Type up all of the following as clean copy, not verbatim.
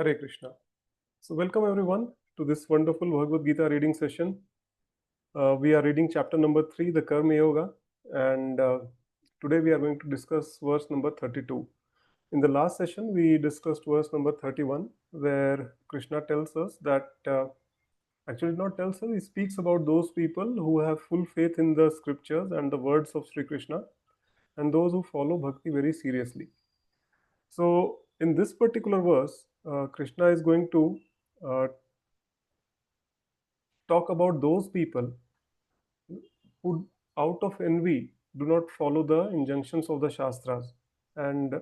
Hare Krishna. So, welcome everyone to this wonderful Bhagavad Gita reading session. We are reading chapter number 3, the Karma Yoga, and today we are going to discuss verse number 32. In the last session, we discussed verse number 31, where Krishna tells us that, actually, not tells us, he speaks about those people who have full faith in the scriptures and the words of Sri Krishna, and those who follow bhakti very seriously. So, in this particular verse, Krishna is going to uh, talk about those people who, out of envy, do not follow the injunctions of the Shastras. And,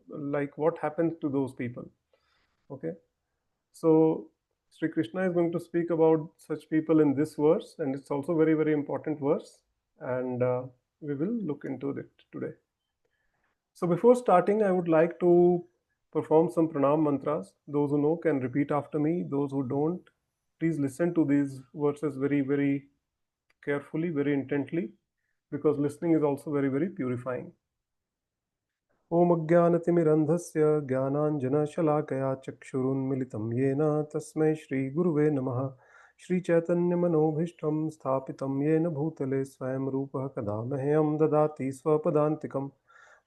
like what happens to those people. Okay. So, Sri Krishna is going to speak about such people in this verse, and it's also very, very important verse. And we will look into it today. So before starting, I would like to perform some pranam mantras. Those who know can repeat after me. Those who don't, please listen to these verses very, very carefully, very intently, because listening is also very, very purifying. Om Ajnanatimirandhasya Jnananjanashalakaya Chakshurunmilitam Yena Tasmai Shri Guruve Namaha Shri Chaitanya Manobhishtam Sthapitam Yena Bhutale Swayam Rupa Kadamahayam Dadati Swapadantikam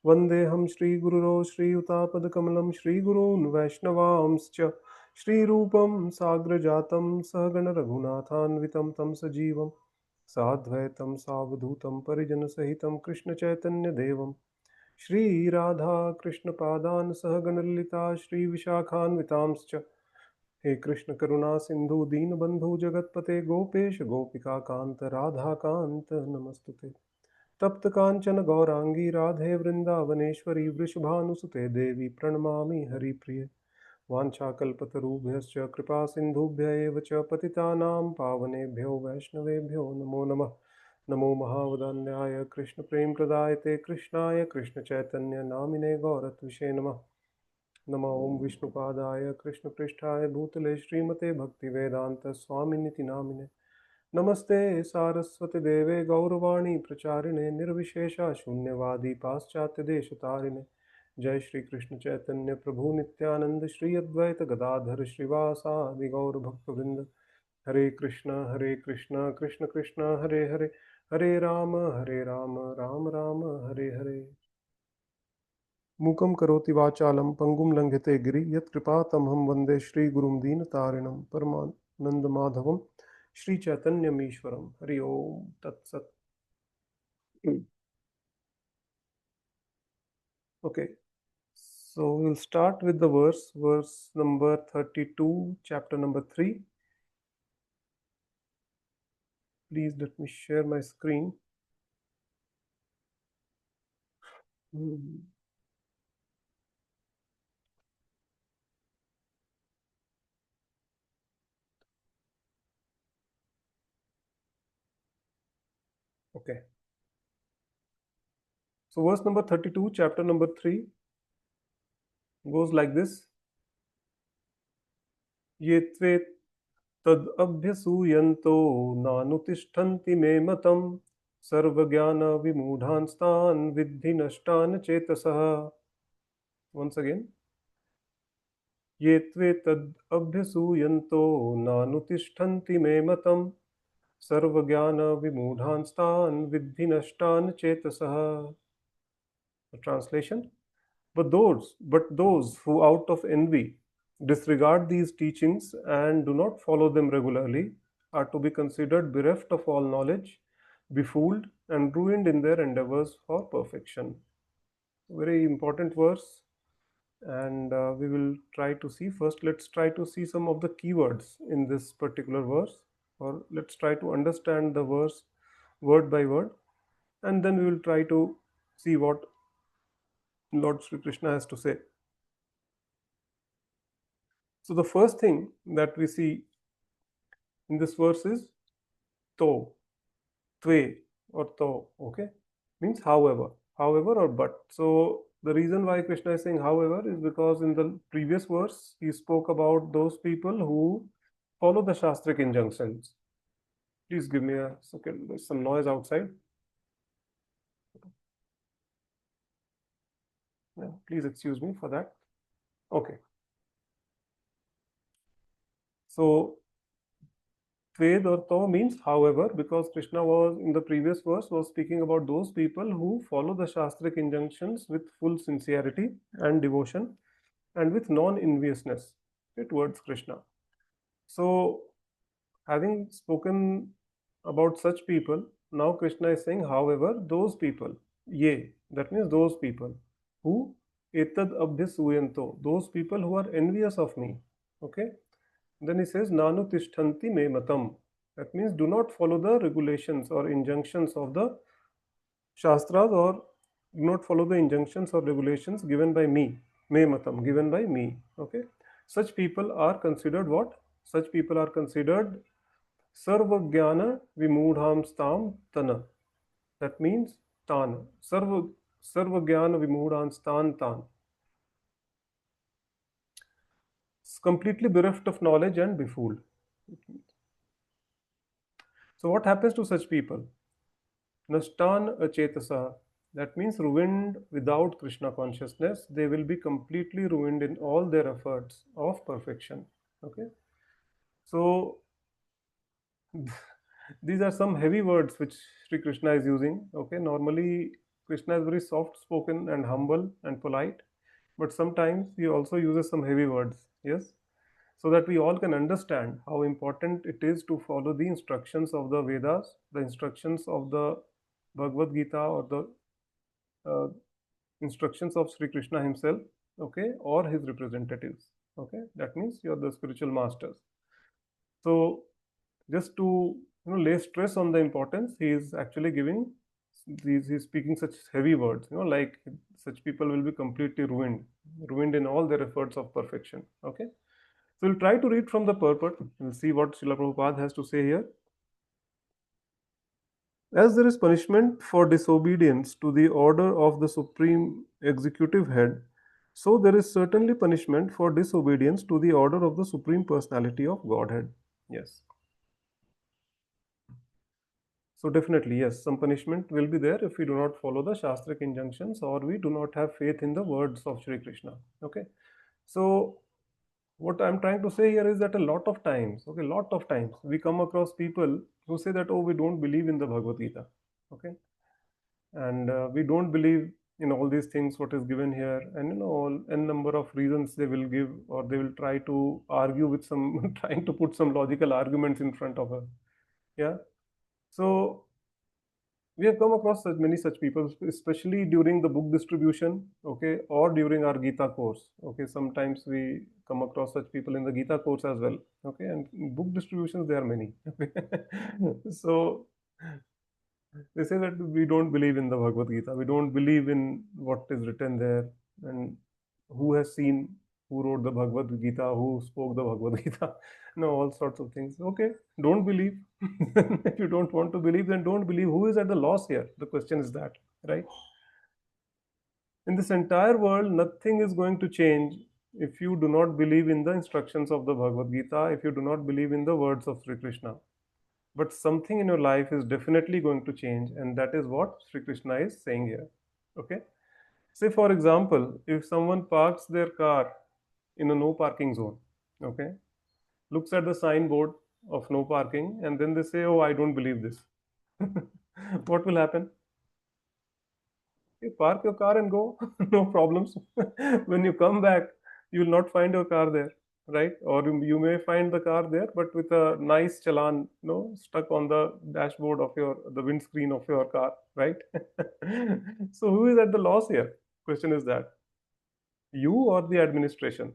Vandeham Shri Gururo Shri Utapadakamalam Shri Gurun Vaishnavamscha Shri Rupam Sagrajatam Sahagana Raghunathanvitam Tam Sajivam Sadvaitam Savadhutam Parijana Sahitam Krishna Chaitanya Devam Shri Radha Krishna Padan Sahaganalita Shri Vishakhanvitamscha He Krishna Karuna Sindhu Deenabandhu Jagatpate Gopesh Gopika Kanta Radha Kanta Namastute तप्त कांचन गौरांगी राधे वृंदावनेश्वरी वृषभानुसुते देवी प्रणमामि हरिप्रिये वाञ्छाकल्पतरुभ्यश्च कृपा सिन्धुभ्य एव च पतितानां पावनेभ्यो वैष्णवेभ्यो नमो नमः नमो महावदान्याय कृष्ण प्रेम प्रदायते कृष्णाय कृष्ण चैतन्य नामिने गौरत्विषे नमः नमो ओं विष्णुपादाय कृष्ण पृष्ठाय भूतले श्रीमते भक्तिवेदांत स्वामिनिति नामिने नमस्ते सारस्वती देवे गौरवाणी प्रचारिणे निर्विशेषा शून्यवादी पाश्चात्य देशतारिणे जय श्री कृष्ण चैतन्य प्रभु नित्यानंद श्री अद्वैत गदाधर श्रीवासादि गौर भक्तवृंद हरे कृष्ण कृष्ण कृष्ण हरे हरे हरे राम राम राम हरे हरे मूकं करोति वाचालं पंगुं लंघिते गिरि यत्कृपातमहं वन्दे श्रीगुरुं दीनतारिणं परमानन्दमाधवं Shri Chaitanya Meeshwaram. Hari Om Tat Sat. Okay, so we'll start with the verse number 32, chapter number 3. Please let me share my screen. Okay. So verse number 32, chapter number 3 goes like this. Ye tve tad abhyasuyanto nanutishtanti me matam sarvagyana vimudhanstan vidhi nashtan chetasaha. Once again. ये त्वे तद् अभ्यसूयन्तो नानुतिष्ठन्ति मे मतं सर्वज्ञानविमूढांस्तान् विद्धि नष्टान् चेतसः. Translation: But those who out of envy disregard these teachings and do not follow them regularly are to be considered bereft of all knowledge, befooled and ruined in their endeavors for perfection. Very important verse. And we will try to see first. Let's try to see some of the keywords in this particular verse, or let's try to understand the verse word by word, and then we will try to see what Lord Sri Krishna has to say. So the first thing that we see in this verse is to, tve, or to. Okay, means however or but. So the reason why Krishna is saying however is because in the previous verse he spoke about those people who follow the Shastric injunctions. Please give me a second. There's some noise outside. Yeah, please excuse me for that. Okay. So Tved or to means however, because Krishna was in the previous verse was speaking about those people who follow the Shastric injunctions with full sincerity and devotion and with non-enviousness towards Krishna. So having spoken about such people, now Krishna is saying, however, those people, ye, that means those people who etad abhisuyanto, those people who are envious of me. Okay. Then he says, Nanu tishtanti me matam. That means do not follow the regulations or injunctions of the Shastras, or do not follow the injunctions or regulations given by me. Me matam, given by me. Okay. Such people are considered what? Such people are considered Sarvagyana Vimudham Stam Tana. That means Tan. Sarvagyana Vimudham Stan Tan. It's completely bereft of knowledge and befooled. So what happens to such people? Nashtan achetasa. That means ruined without Krishna consciousness. They will be completely ruined in all their efforts of perfection. Okay. So these are some heavy words which Sri Krishna is using. Okay. Normally Krishna is very soft spoken and humble and polite, but sometimes he also uses some heavy words. Yes. So that we all can understand how important it is to follow the instructions of the Vedas, the instructions of the Bhagavad Gita, or the uh, instructions of Sri Krishna himself, okay, or his representatives. Okay, that means you're the spiritual masters. So just to lay stress on the importance, he is actually giving these. He's speaking such heavy words. Like such people will be completely ruined in all their efforts of perfection. Okay. So we'll try to read from the purport. We'll see what Srila Prabhupada has to say here. As there is punishment for disobedience to the order of the supreme executive head, so there is certainly punishment for disobedience to the order of the supreme personality of Godhead. Yes. So definitely, yes, some punishment will be there if we do not follow the Shastric injunctions or we do not have faith in the words of Sri Krishna. Okay. So what I'm trying to say here is that a lot of times, okay, lot of times we come across people who say that, oh, we don't believe in the Bhagavad Gita. Okay. And we don't believe in all these things what is given here, and all n number of reasons they will give, or they will try to argue with some trying to put some logical arguments in front of her. Yeah. So we have come across many such people, especially during the book distribution, okay, or during our Gita course. Okay, sometimes we come across such people in the Gita course as well. Okay, and in book distributions there are many. So they say that we don't believe in the Bhagavad Gita. We don't believe in what is written there, and who has seen, who wrote the Bhagavad Gita, who spoke the Bhagavad Gita, all sorts of things. Okay, don't believe. If you don't want to believe, then don't believe. Who is at the loss here? The question is that, right? In this entire world, nothing is going to change if you do not believe in the instructions of the Bhagavad Gita, if you do not believe in the words of Sri Krishna. But something in your life is definitely going to change, and that is what Sri Krishna is saying here. Okay. Say, for example, if someone parks their car in a no parking zone, okay, looks at the signboard of no parking, and then they say, oh, I don't believe this. What will happen? You park your car and go, no problems. When you come back, you will not find your car there, right? Or you may find the car there, but with a nice challan, stuck on the dashboard of the windscreen of your car, right? So who is at the loss here? Question is that you or the administration?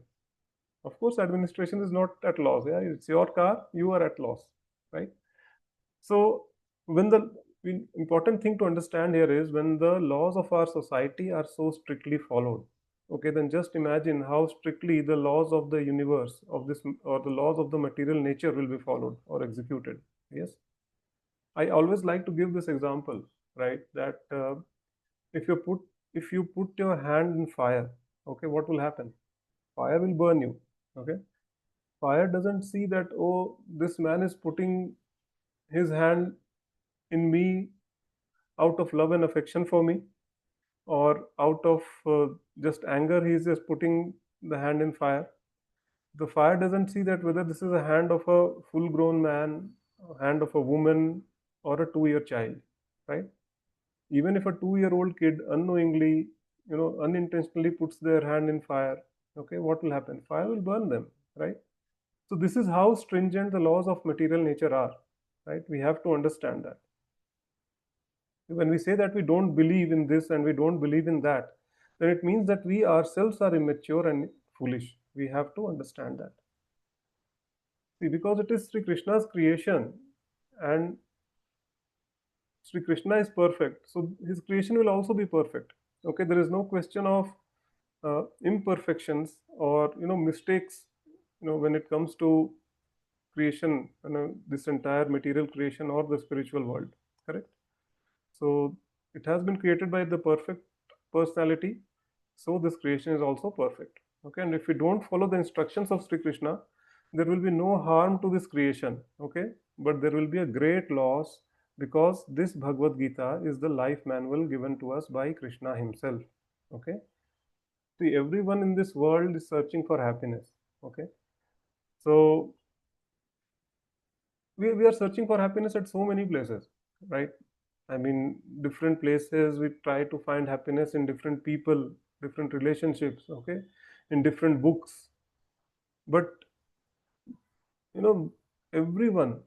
Of course, administration is not at loss. Yeah, it's your car. You are at loss, right? So when the important thing to understand here is when the laws of our society are so strictly followed, okay, then just imagine how strictly the laws of the universe of this, or the laws of the material nature, will be followed or executed. Yes. I always like to give this example, right? That if you put if you put your hand in fire, okay, what will happen? Fire will burn you. Okay. Fire doesn't see that, oh, this man is putting his hand in me out of love and affection for me, or out of just anger, he is just putting the hand in fire. The fire doesn't see that whether this is a hand of a full grown man, a hand of a woman, or a 2-year child, right? Even if a 2-year-old kid unknowingly, unintentionally puts their hand in fire, okay, what will happen? Fire will burn them, right? So this is how stringent the laws of material nature are, right? We have to understand that. When we say that we don't believe in this and we don't believe in that, then it means that we ourselves are immature and foolish. We have to understand that. See, because it is Sri Krishna's creation and Sri Krishna is perfect, so his creation will also be perfect. Okay, there is no question of imperfections or mistakes. When it comes to creation, this entire material creation or the spiritual world, correct? So it has been created by the perfect personality. So this creation is also perfect. Okay, and if we don't follow the instructions of Sri Krishna, there will be no harm to this creation. Okay, but there will be a great loss because this Bhagavad Gita is the life manual given to us by Krishna himself. Okay, see, everyone in this world is searching for happiness. Okay, so we are searching for happiness at so many places, right? I mean, different places we try to find happiness in different people, different relationships, okay, in different books. But, you know, everyone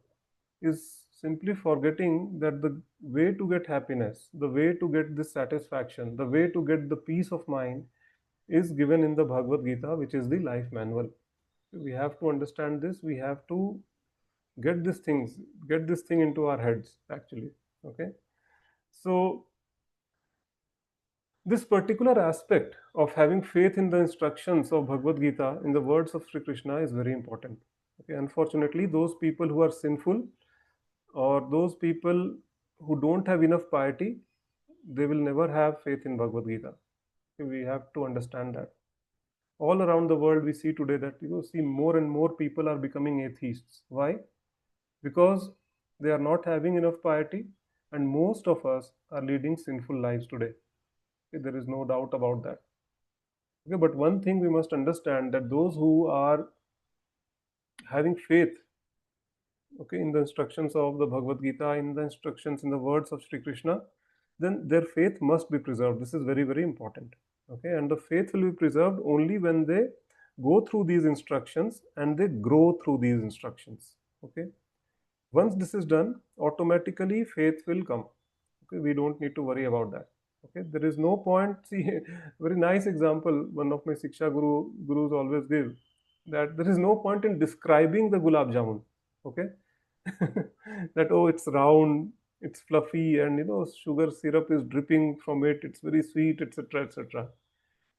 is simply forgetting that the way to get happiness, the way to get this satisfaction, the way to get the peace of mind is given in the Bhagavad Gita, which is the life manual. We have to understand this. We have to get this thing into our heads, actually. Okay. So, this particular aspect of having faith in the instructions of Bhagavad Gita in the words of Sri Krishna is very important. Okay, unfortunately, those people who are sinful or those people who don't have enough piety, they will never have faith in Bhagavad Gita. Okay, we have to understand that. All around the world, we see today that see more and more people are becoming atheists. Why? Because they are not having enough piety, and most of us are leading sinful lives today. Okay, there is no doubt about that. Okay, but one thing we must understand that those who are having faith, okay, in the instructions of the Bhagavad Gita, in the instructions in the words of Sri Krishna, then their faith must be preserved. This is very, very important. Okay, and the faith will be preserved only when they go through these instructions and they grow through these instructions. Okay, once this is done, automatically faith will come. Okay, we don't need to worry about that. Okay, there is no point. See, very nice example one of my Siksha gurus always give, that there is no point in describing the gulab jamun. Okay, that it's round, it's fluffy, and sugar syrup is dripping from it, it's very sweet, etc., etc.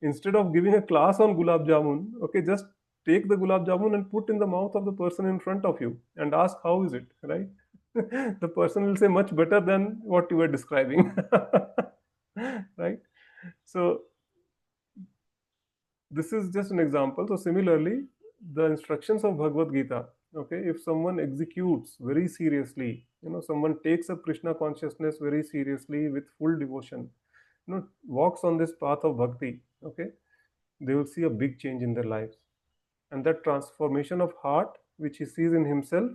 Instead of giving a class on gulab jamun, okay, just take the gulab jamun and put in the mouth of the person in front of you and ask how is it, right? The person will say much better than what you were describing. Right? So this is just an example. So similarly, the instructions of Bhagavad Gita, okay, if someone executes very seriously, someone takes up Krishna consciousness very seriously with full devotion, walks on this path of bhakti, okay, they will see a big change in their lives. And that transformation of heart, which he sees in himself,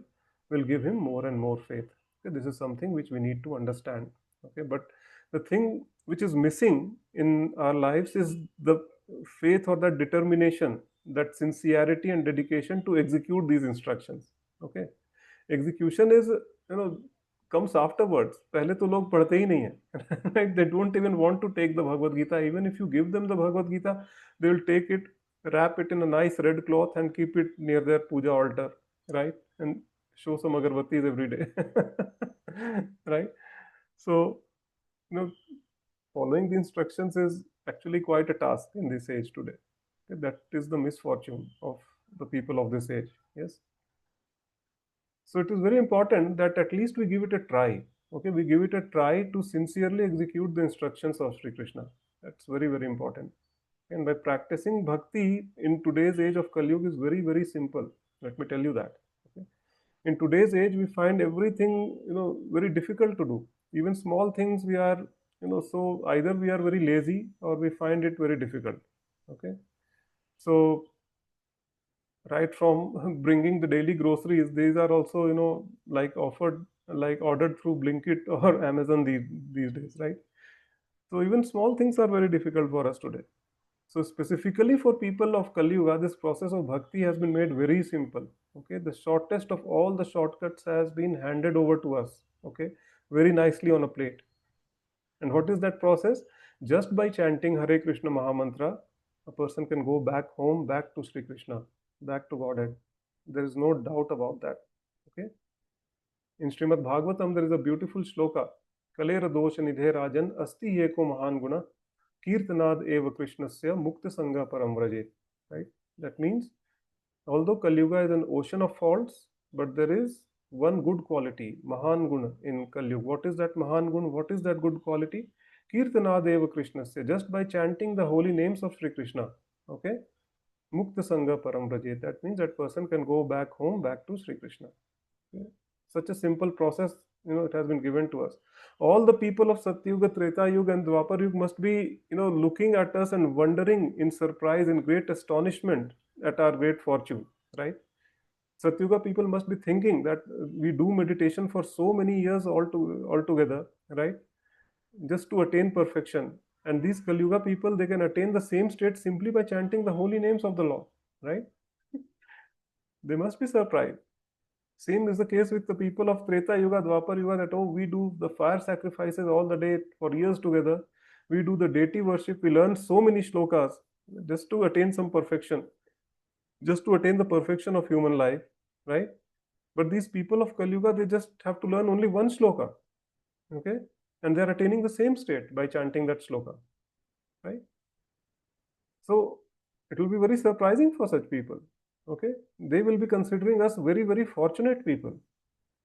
will give him more and more faith. Okay, this is something which we need to understand. Okay, but the thing which is missing in our lives is the faith or that determination, that sincerity and dedication to execute these instructions. Okay, execution is comes afterwards. पहले तो लोग पढ़ते ही नहीं हैं. Right? They don't even want to take the Bhagavad Gita. Even if you give them the Bhagavad Gita, they will take it, wrap it in a nice red cloth and keep it near their puja altar, right? And show some agarbattis every day. Right? So, you know, following the instructions is actually quite a task in this age today. Okay, that is the misfortune of the people of this age. Yes. So it is very important that at least we give it a try. Okay, we give it a try to sincerely execute the instructions of Sri Krishna. That's very, very important. And by practicing bhakti in today's age of Kali Yuga is very, very simple. Let me tell you that. Okay? In today's age, we find everything very difficult to do. Even small things we are so either we are very lazy or we find it very difficult. Okay, so right from bringing the daily groceries. These are also, like offered, like ordered through Blinkit or Amazon these days, right? So even small things are very difficult for us today. So specifically for people of Kali Yuga, this process of bhakti has been made very simple. Okay, the shortest of all the shortcuts has been handed over to us. Okay, very nicely on a plate. And what is that process? Just by chanting Hare Krishna Mahamantra, a person can go back home, back to Sri Krishna, back to Godhead. There is no doubt about that. Okay. In Srimad Bhagavatam, there is a beautiful shloka. Kalera dosha nidhe rajan asti yeko mahan guna kirtanad eva krishnasya mukta sangha param vraje. Right? That means, although Kali Yuga is an ocean of faults, but there is one good quality, Mahan Guna in Kali Yuga. What is that Mahan Guna? What is that good quality? Kirtanadeva Krishnasya, just by chanting the holy names of Sri Krishna. Okay? Mukta Sangha Param Braje. That means that person can go back home, back to Sri Krishna. Okay? Such a simple process, it has been given to us. All the people of Satyuga, Treta Yuga, and Dwapar Yuga must be, looking at us and wondering in surprise, in great astonishment at our great fortune, right? Satyuga people must be thinking that we do meditation for so many years altogether, right? Just to attain perfection. And these Kali Yuga people, they can attain the same state simply by chanting the holy names of the Lord, right? They must be surprised. Same is the case with the people of Treta Yuga, Dwapar Yuga, that, oh, we do the fire sacrifices all the day for years together. We do the deity worship. We learn so many shlokas just to attain some perfection, just to attain the perfection of human life, right? But these people of Kali Yuga, they just have to learn only one shloka, okay? And they are attaining the same state by chanting that shloka, right? So it will be very surprising for such people, okay? They will be considering us very, very fortunate people,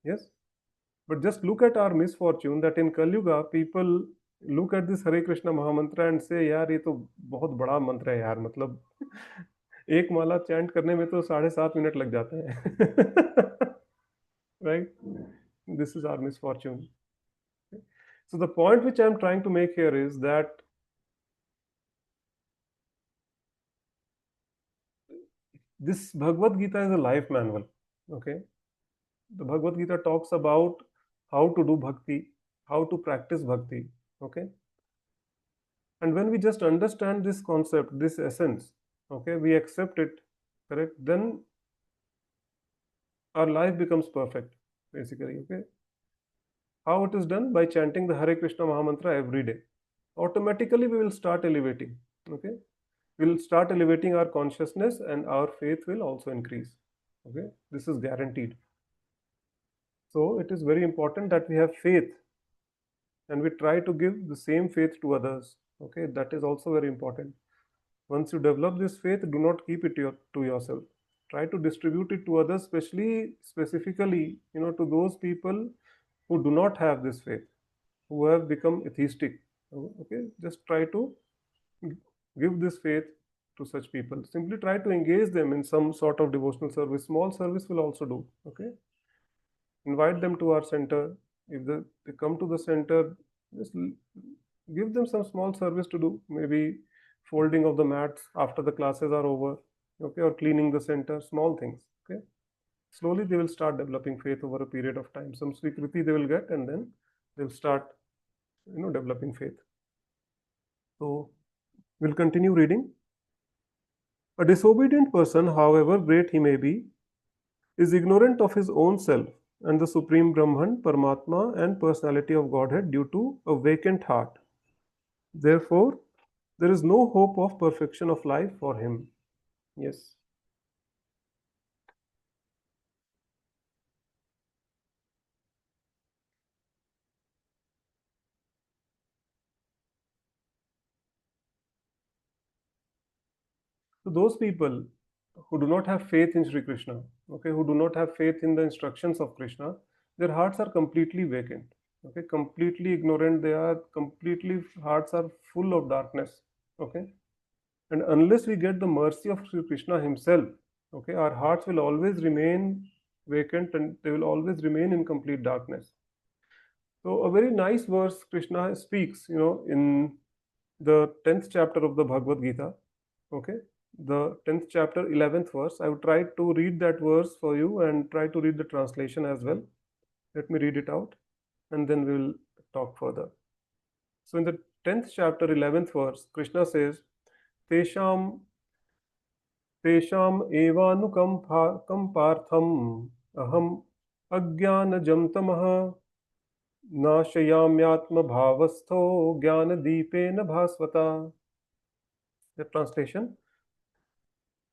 yes? But just look at our misfortune that in Kali Yuga, people look at this Hare Krishna Mahamantra and say, यार ये तो बहुत बड़ा मंत्र है यार, मतलब एक माला चैंट करने में तो 7.5 मिनट लग जाते हैं right? This is our misfortune. So the point which I am trying to make here is that this Bhagavad Gita is a life manual. Okay, the Bhagavad Gita talks about how to do bhakti, how to practice bhakti. Okay, and when we just understand this concept, this essence, okay, we accept it, correct, then our life becomes perfect, basically. Okay, how it is done? By chanting the Hare Krishna Mahamantra every day. Automatically we will start elevating. Okay, we'll start elevating our consciousness and our faith will also increase. Okay, this is guaranteed. So it is very important that we have faith and we try to give the same faith to others. Okay, that is also very important. Once you develop this faith, do not keep it to yourself. Try to distribute it to others, especially specifically, to those people who do not have this faith, who have become atheistic. Okay, just try to give this faith to such people. Simply try to engage them in some sort of devotional service. Small service will also do. Okay, invite them to our center. If they come to the center, just give them some small service to do. Maybe folding of the mats after the classes are over. Okay, or cleaning the center. Small things. Okay, slowly they will start developing faith over a period of time. Some swikriti they will get, and then they'll start, developing faith. So we'll continue reading. A disobedient person, however great he may be, is ignorant of his own self and the Supreme Brahman, Paramatma, and personality of Godhead due to a vacant heart. Therefore, there is no hope of perfection of life for him. Yes. So those people who do not have faith in Sri Krishna, okay, who do not have faith in the instructions of Krishna, their hearts are completely vacant. Okay, completely ignorant. They are completely, hearts are full of darkness. Okay, and unless we get the mercy of Sri Krishna himself, okay, our hearts will always remain vacant and they will always remain in complete darkness. So a very nice verse Krishna speaks, in the 10th chapter of the Bhagavad Gita. Okay, the 10th chapter, 11th verse. I would try to read that verse for you and try to read the translation as well. Let me read it out and then we will talk further. So in the 10th chapter, 11th verse, Krishna says, Tesham Tesham evanukampartham aham ajnanajam tamaha नाशयाम्यात्म भावस्थो ज्ञान Dipen भास्वता. The translation: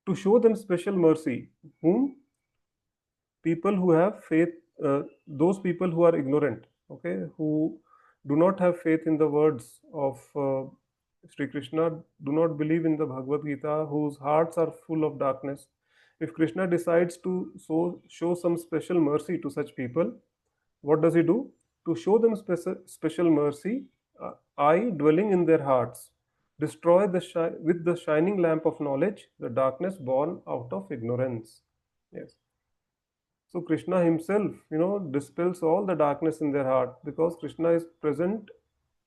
to show them special mercy, whom? People who have faith, those people who are ignorant, okay, who do not have faith in the words of Sri Krishna, do not believe in the Bhagavad Gita, whose hearts are full of darkness. If Krishna decides to show some special mercy to such people, what does he do? To show them special mercy, I, dwelling in their hearts, destroy with the shining lamp of knowledge the darkness born out of ignorance. Yes. So Krishna himself, dispels all the darkness in their heart, because Krishna is present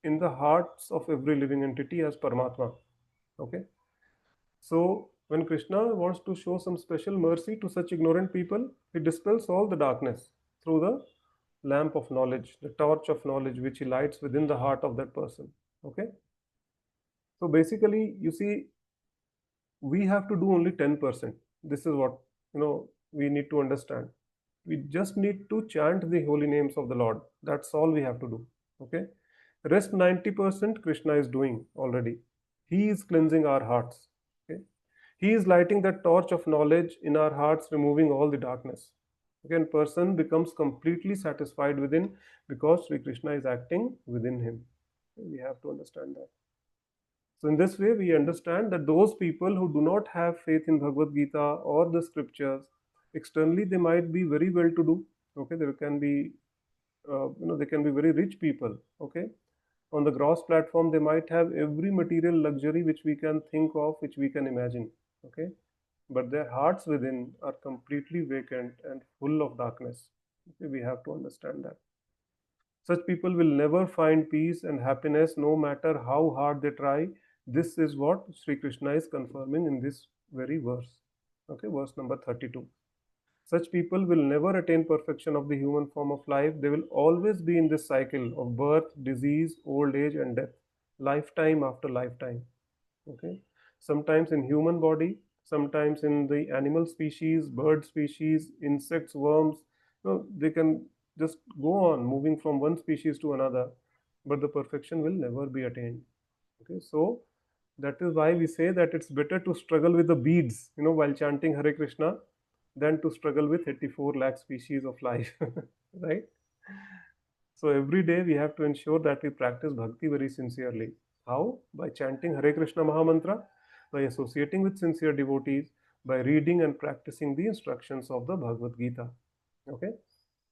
in the hearts of every living entity as Paramatma. Okay. So when Krishna wants to show some special mercy to such ignorant people, he dispels all the darkness through the lamp of knowledge, the torch of knowledge which he lights within the heart of that person. Okay. So basically, you see, we have to do only 10%. This is what we need to understand. We just need to chant the holy names of the Lord. That's all we have to do. Okay. Rest 90% Krishna is doing already. He is cleansing our hearts. Okay. He is lighting that torch of knowledge in our hearts, removing all the darkness. Again, person becomes completely satisfied within, because Sri Krishna is acting within him. We have to understand that. So in this way, we understand that those people who do not have faith in Bhagavad Gita or the scriptures, externally they might be very well to do. Okay, there can be, they can be very rich people. Okay, on the gross platform, they might have every material luxury which we can think of, which we can imagine. Okay, but their hearts within are completely vacant and full of darkness. Okay, we have to understand that. Such people will never find peace and happiness no matter how hard they try. This is what Sri Krishna is confirming in this very verse. Okay, verse number 32. Such people will never attain perfection of the human form of life. They will always be in this cycle of birth, disease, old age, and death, lifetime after lifetime. Okay, sometimes in human body, sometimes in the animal species, bird species, insects, worms. They can just go on moving from one species to another, but the perfection will never be attained. Okay, so that is why we say that it's better to struggle with the beads, while chanting Hare Krishna, than to struggle with 84 lakh species of life. Right. So every day we have to ensure that we practice bhakti very sincerely. How? By chanting Hare Krishna Mahamantra, by associating with sincere devotees, by reading and practicing the instructions of the Bhagavad Gita. Okay.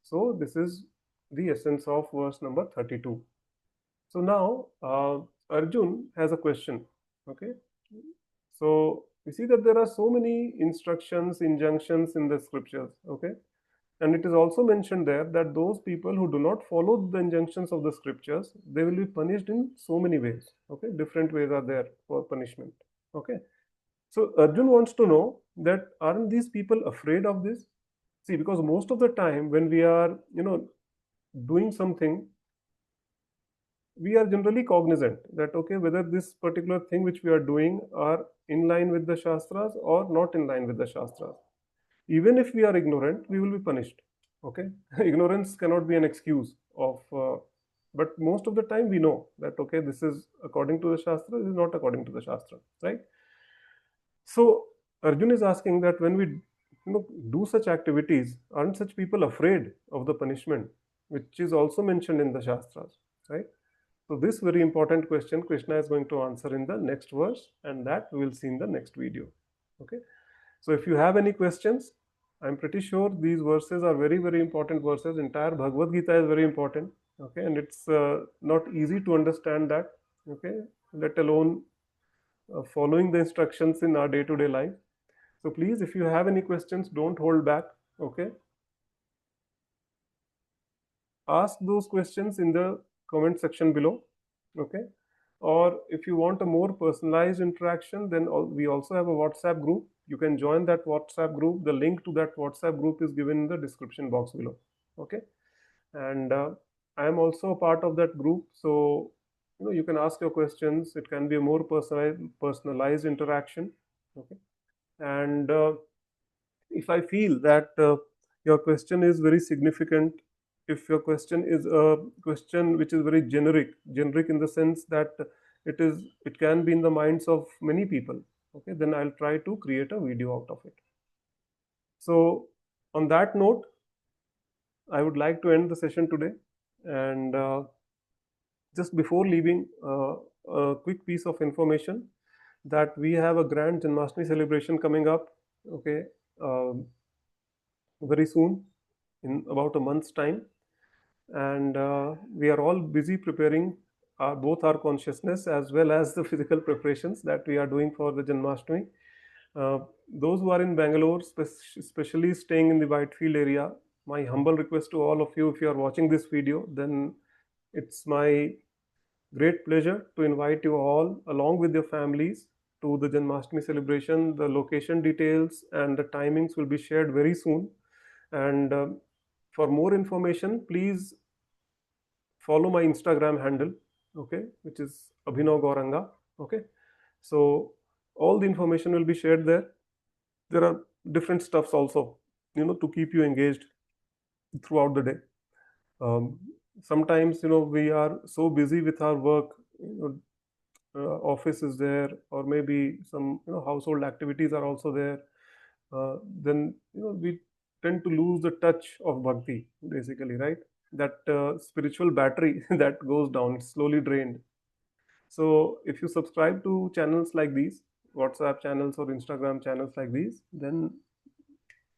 So this is the essence of verse number 32. So now Arjun has a question. Okay. So we see that there are so many instructions, injunctions in the scriptures. Okay. And it is also mentioned there that those people who do not follow the injunctions of the scriptures, they will be punished in so many ways. Okay, different ways are there for punishment. Okay, so Arjun wants to know that aren't these people afraid of this? See, because most of the time when we are, doing something, we are generally cognizant that okay, whether this particular thing which we are doing are in line with the shastras or not in line with the shastras. Even if we are ignorant, we will be punished. Okay, ignorance cannot be an excuse of but most of the time we know that okay, this is according to the shastra, this is not according to the shastra, right? So Arjun is asking that when we do such activities, aren't such people afraid of the punishment which is also mentioned in the shastras, right? So this very important question Krishna is going to answer in the next verse, and that we will see in the next video. Okay, so if you have any questions, I'm pretty sure these verses are very, very important verses. Entire Bhagavad Gita is very important. Okay, and it's not easy to understand that. Okay, let alone following the instructions in our day-to-day life. So please, if you have any questions, don't hold back. Okay, ask those questions in the comment section below. Okay, Or if you want a more personalized interaction, then we also have a WhatsApp group. You can join that WhatsApp group. The link to that WhatsApp group is given in the description box below. Okay. And I am also a part of that group, so you can ask your questions. It can be a more personalized interaction. Okay. And if I feel that your question is very significant, if your question is a question which is very generic in the sense that it can be in the minds of many people, okay, then I'll try to create a video out of it. So on that note, I would like to end the session today. And just before leaving, a quick piece of information that we have a grand Janmashtami celebration coming up, okay, um, very soon, in about a month's time. And we are all busy preparing both our consciousness as well as the physical preparations that we are doing for the Janmashtami. Those who are in Bangalore, especially staying in the Whitefield area, my humble request to all of you, if you are watching this video, then it's my great pleasure to invite you all along with your families to the Janmashtami celebration. The location details and the timings will be shared very soon. And for more information, please follow my Instagram handle, okay, which is Abhinava Gauranga. Okay, so all the information will be shared there. There are different stuffs also, to keep you engaged throughout the day. Um, Sometimes, we are so busy with our work, office is there, or maybe some household activities are also there. Then we tend to lose the touch of bhakti, basically, right? That spiritual battery that goes down, it's slowly drained. So if you subscribe to channels like these, WhatsApp channels or Instagram channels like these, then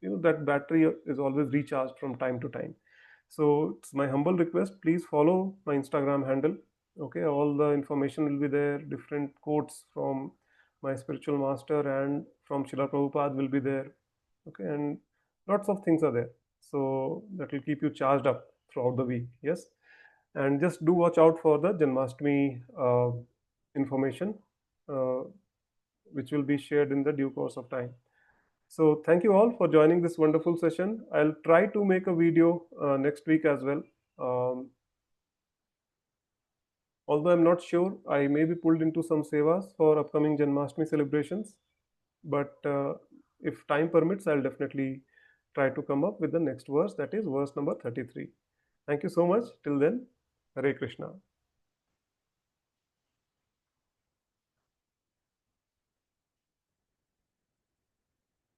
that battery is always recharged from time to time. So it's my humble request, please follow my Instagram handle. Okay, all the information will be there. Different quotes from my spiritual master and from Srila Prabhupada will be there. Okay, and lots of things are there, so that will keep you charged up throughout the week. Yes. And just do watch out for the Janmashtami information, uh, which will be shared in the due course of time. So thank you all for joining this wonderful session. I'll try to make a video next week as well. Although I'm not sure, I may be pulled into some sevas for upcoming Janmashtami celebrations. But if time permits, I'll definitely try to come up with the next verse, that is verse number 33. Thank you so much. Till then, Hare Krishna.